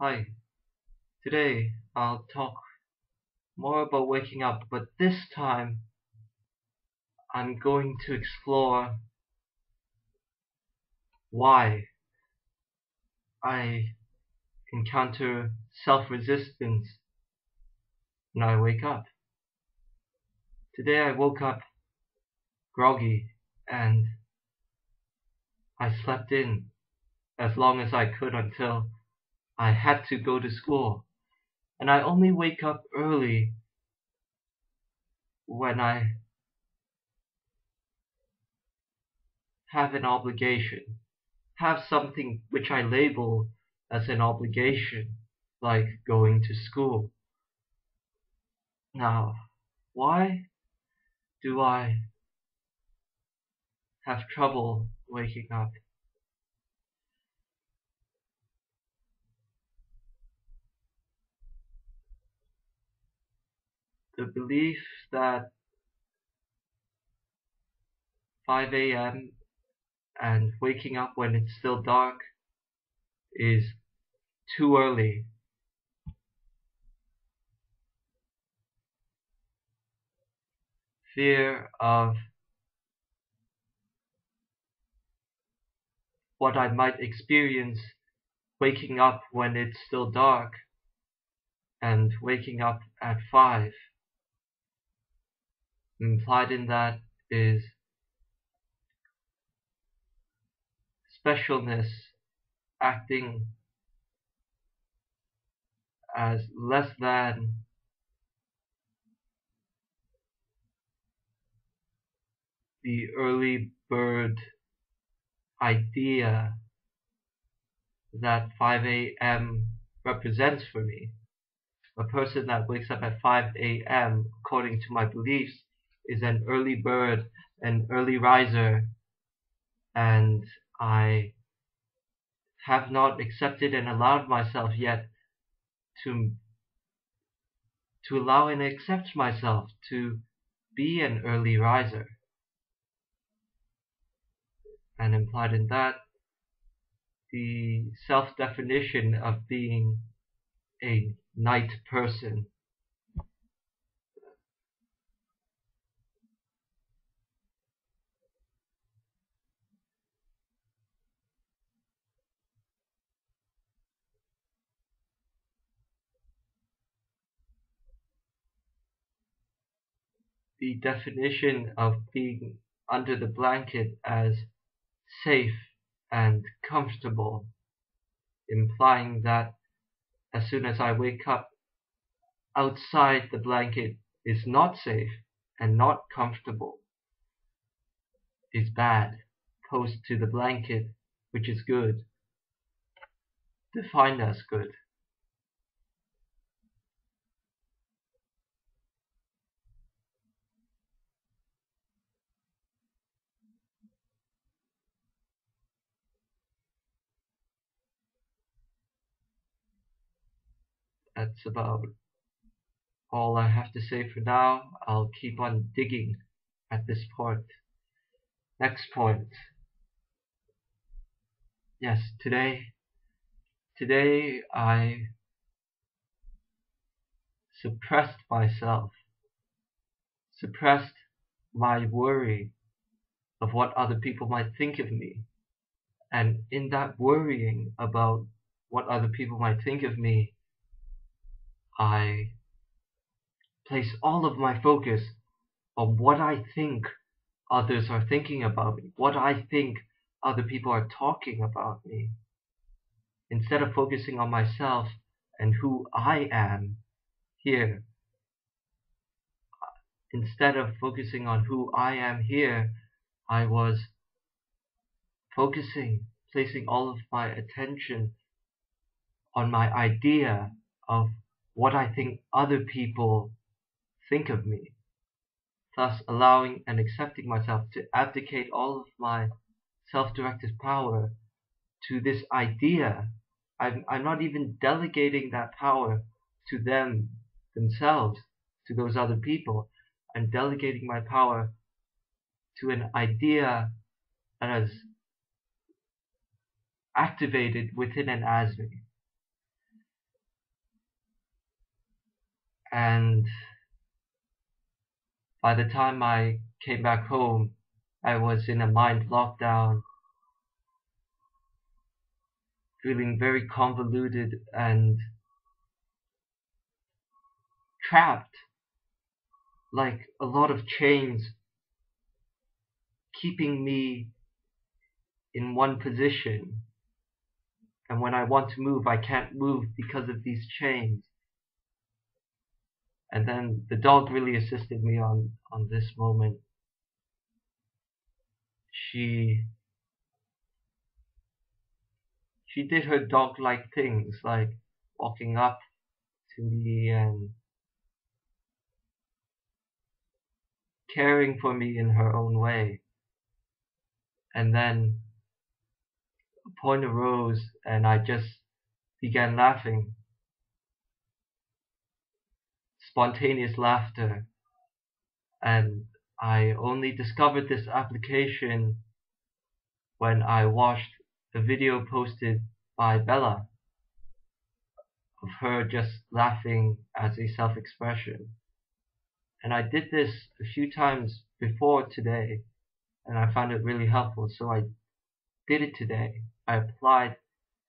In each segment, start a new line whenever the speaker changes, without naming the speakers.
Hi, today I'll talk more about waking up, but this time I'm going to explore why I encounter self-resistance when I wake up. Today I woke up groggy and I slept in as long as I could until I had to go to school. And I only wake up early when I have an obligation, have something which I label as an obligation, like going to school. Now, why do I have trouble waking up? The belief that 5 a.m. and waking up when it's still dark is too early. Fear of what I might experience waking up when it's still dark and waking up at 5. Implied in that is specialness acting as less than the early bird idea that 5 a.m. represents for me. A person that wakes up at 5 a.m., according to my beliefs, is an early bird, an early riser, and I have not accepted and allowed myself yet to allow and accept myself to be an early riser. And implied in that, the self-definition of being a night person. The definition of being under the blanket as safe and comfortable, implying that as soon as I wake up, outside the blanket is not safe and not comfortable, is bad, opposed to the blanket, which is good, defined as good. That's about all I have to say for now. I'll keep on digging at this point. Next point. Yes, today I suppressed myself, suppressed my worry of what other people might think of me. And in that worrying about what other people might think of me, I place all of my focus on what I think others are thinking about me, what I think other people are talking about me, instead of focusing on myself and who I am here. Instead of focusing on who I am here, I was placing all of my attention on my idea of what I think other people think of me, thus allowing and accepting myself to abdicate all of my self-directed power to this idea. I'm not even delegating that power to themselves, to those other people. I'm delegating my power to an idea that is activated within and as me. And by the time I came back home, I was in a mind lockdown, feeling very convoluted and trapped, like a lot of chains keeping me in one position. And when I want to move, I can't move because of these chains. And then the dog really assisted me on this moment. She did her dog-like things, like walking up to me and caring for me in her own way. And then a point arose and I just began laughing. Spontaneous laughter. And I only discovered this application when I watched a video posted by Bella of her just laughing as a self-expression. And I did this a few times before today, and I found it really helpful, so I did it today. I applied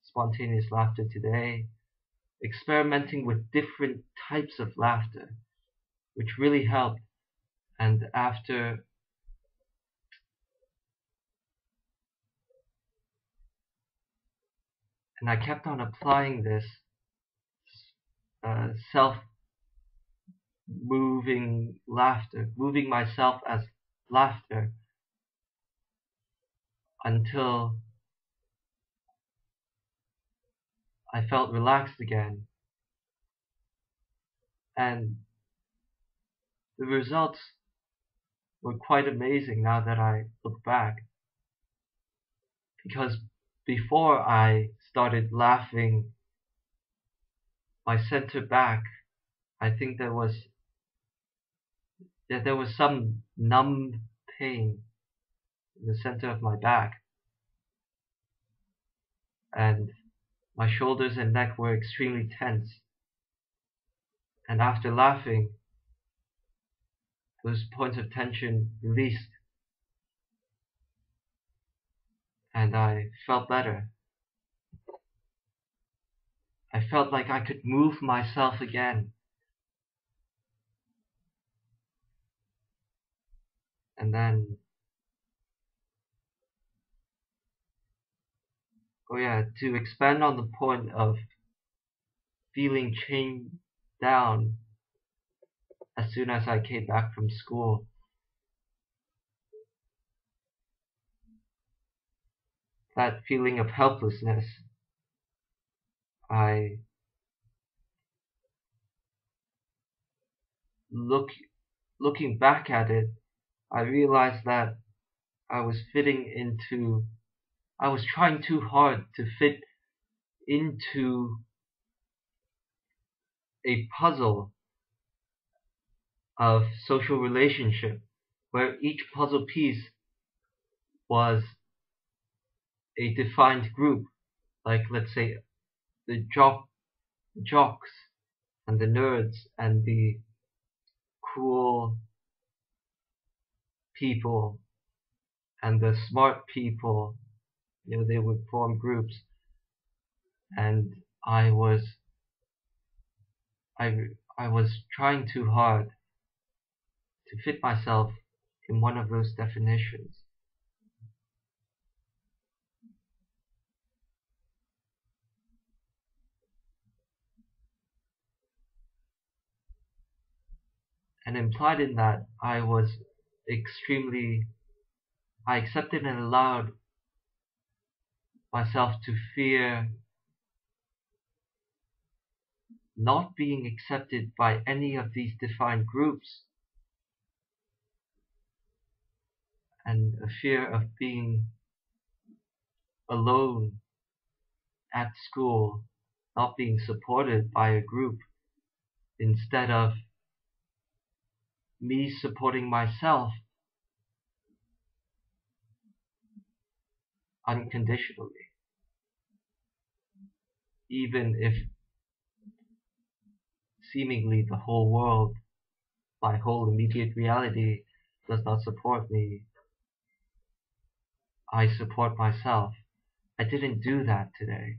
spontaneous laughter today, experimenting with different types of laughter, which really helped. And I kept on applying this self-moving laughter, moving myself as laughter, until I felt relaxed again. And the results were quite amazing now that I look back. Because before I started laughing, my center back, I think there was some numb pain in the center of my back. And my shoulders and neck were extremely tense. And after laughing, those points of tension released. And I felt better. I felt like I could move myself again. And then, to expand on the point of feeling chained down as soon as I came back from school, that feeling of helplessness, looking back at it, I realized that I was trying too hard to fit into a puzzle of social relationship, where each puzzle piece was a defined group, like let's say the jocks and the nerds and the cool people and the smart people. They would form groups, and I was trying too hard to fit myself in one of those definitions. And implied in that, I accepted and allowed myself to fear not being accepted by any of these defined groups, and a fear of being alone at school, not being supported by a group, instead of me supporting myself unconditionally, even if seemingly the whole world, my whole immediate reality, does not support me. I support myself. I didn't do that today.